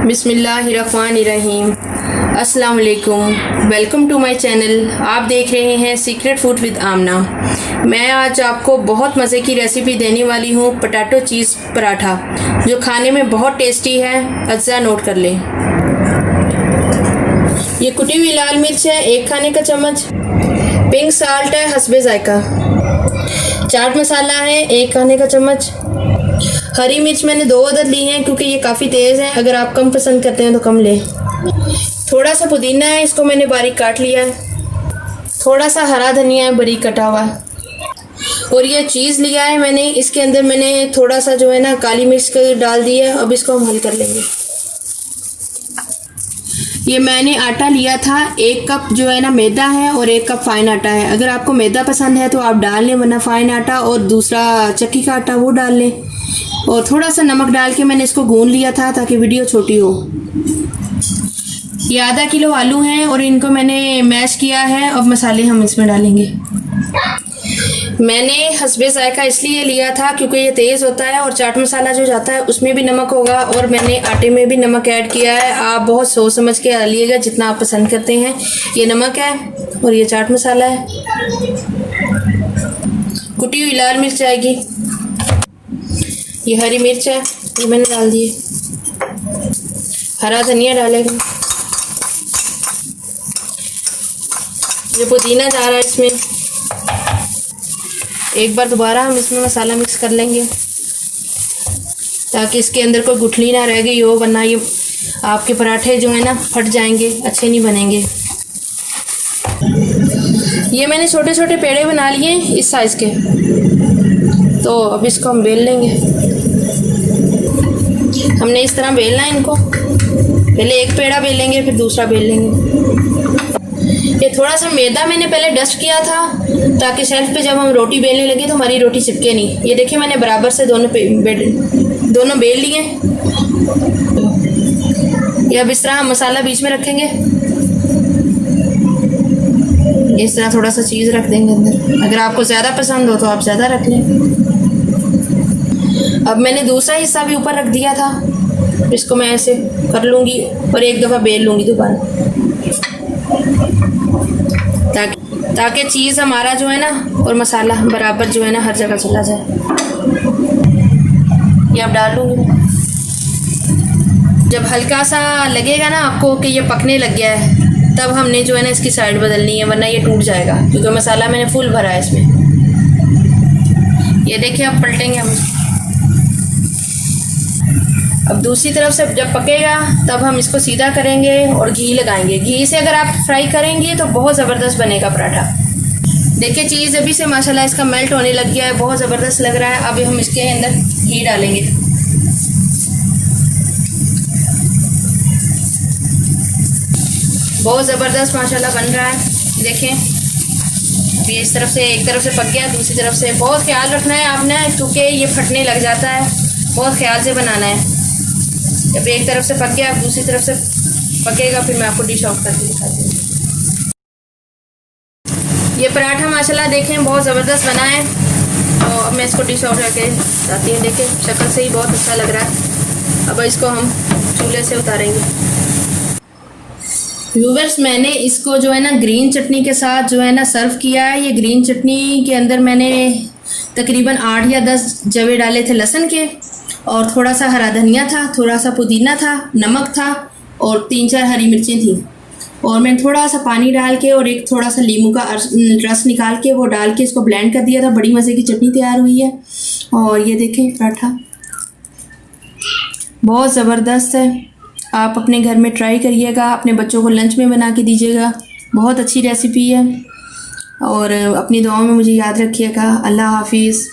बिस्मिल्लाहिर्रहमानिर्रहीम। अस्सलाम वालेकुम, वेलकम टू माय चैनल। आप देख रहे हैं सीक्रेट फूड विद आमना। मैं आज आपको बहुत मज़े की रेसिपी देने वाली हूँ, पोटैटो चीज़ पराठा, जो खाने में बहुत टेस्टी है। अज्जा नोट कर लें। ये कुटी हुई लाल मिर्च है 1 खाने का चम्मच, पिंक साल्ट है हस्बे जायका, चाट मसाला है 1 खाने का चम्मच, हरी मिर्च मैंने 2 अदद ली हैं क्योंकि ये काफ़ी तेज़ है। अगर आप कम पसंद करते हैं तो कम लें। थोड़ा सा पुदीना है, इसको मैंने बारीक काट लिया है। थोड़ा सा हरा धनिया है बारीक कटा हुआ। और ये चीज़ लिया है मैंने, इसके अंदर मैंने थोड़ा सा जो है ना काली मिर्च डाल दी है। अब इसको हम हल कर लेंगे। ये मैंने आटा लिया था, 1 कप जो है ना मैदा है और 1 कप फाइन आटा है। अगर आपको मैदा पसंद है तो आप डाल लें, वरना फाइन आटा और दूसरा चक्की का आटा वो डाल लें। और थोड़ा सा नमक डाल के मैंने इसको गूंद लिया था ताकि वीडियो छोटी हो। ये आधा किलो आलू हैं और इनको मैंने मैश किया है। अब मसाले हम इसमें डालेंगे। मैंने हस्बे जायका इसलिए लिया था क्योंकि ये तेज़ होता है और चाट मसाला जो जाता है उसमें भी नमक होगा और मैंने आटे में भी नमक ऐड किया है। आप बहुत सोच समझ के डालिएगा जितना आप पसंद करते हैं। ये नमक है और ये चाट मसाला है। कुटी हुई लाल मिर्च आएगी, ये हरी मिर्च है, ये मैंने डाल दी है। हरा धनिया डालेंगे, ये पुदीना जा रहा है इसमें। एक बार दोबारा हम इसमें मसाला मिक्स कर लेंगे ताकि इसके अंदर कोई गुठली ना रह गई हो, वरना ये आपके पराठे जो है ना फट जाएंगे, अच्छे नहीं बनेंगे। ये मैंने छोटे छोटे पेड़े बना लिए इस साइज़ के। तो अब इसको हम बेल लेंगे। हमने इस तरह बेलना है इनको। पहले एक पेड़ा बेलेंगे फिर दूसरा बेल लेंगे। ये थोड़ा सा मैदा मैंने पहले डस्ट किया था ताकि शेल्फ पे जब हम रोटी बेलने लगे तो हमारी रोटी चिपके नहीं। ये देखिए मैंने बराबर से दोनों बेल लिए। ये अब इस तरह हम मसाला बीच में रखेंगे। इस तरह थोड़ा सा चीज़ रख देंगे अंदर। अगर आपको ज़्यादा पसंद हो तो आप ज़्यादा रख लें। अब मैंने दूसरा हिस्सा भी ऊपर रख दिया था, इसको मैं ऐसे कर लूँगी और एक दफ़ा बेल लूँगी दोबारा, ताकि चीज़ हमारा जो है ना और मसाला बराबर जो है ना हर जगह चला जाए। ये अब डाल लूँगी। जब हल्का सा लगेगा ना आपको कि ये पकने लग गया है, तब हमने जो है ना इसकी साइड बदलनी है, वरना ये टूट जाएगा क्योंकि मसाला मैंने फुल भरा है इसमें। ये देखिए अब पलटेंगे हम। अब दूसरी तरफ से जब पकेगा तब हम इसको सीधा करेंगे और घी लगाएंगे। घी से अगर आप फ्राई करेंगे तो बहुत ज़बरदस्त बनेगा पराठा। देखिए चीज़ अभी से माशाल्लाह इसका मेल्ट होने लग गया है, बहुत ज़बरदस्त लग रहा है। अभी हम इसके अंदर घी डालेंगे। बहुत ज़बरदस्त माशाल्लाह बन रहा है। देखें अभी इस तरफ से एक तरफ से पक गया, दूसरी तरफ से। बहुत ख्याल रखना है आपने क्योंकि ये फटने लग जाता है, बहुत ख्याल से बनाना है। जब एक तरफ से पक गया अब दूसरी तरफ से पकेगा, फिर मैं आपको डिश आउट करके दिखाती हूँ। ये पराठा माशाल्लाह देखें बहुत ज़बरदस्त बना है। तो अब मैं इसको डिश आउट करके बताती हूँ। देखें शक्ल से ही बहुत अच्छा लग रहा है। अब इसको हम चूल्हे से उतारेंगे। व्यूवर्स मैंने इसको जो है ना ग्रीन चटनी के साथ जो है ना सर्व किया है। ये ग्रीन चटनी के अंदर मैंने तकरीबन 8 या 10 जवे डाले थे लहसुन के, और थोड़ा सा हरा धनिया था, थोड़ा सा पुदीना था, नमक था और 3-4 हरी मिर्चें थी। और मैंने थोड़ा सा पानी डाल के और एक थोड़ा सा नींबू का रस निकाल के वो डाल के इसको ब्लेंड कर दिया था। बड़ी मज़े की चटनी तैयार हुई है। और ये देखें पराठा बहुत ज़बरदस्त है। आप अपने घर में ट्राई करिएगा, अपने बच्चों को लंच में बना के दीजिएगा। बहुत अच्छी रेसिपी है और अपनी दुआओं में मुझे याद रखिएगा। अल्लाह हाफिज़।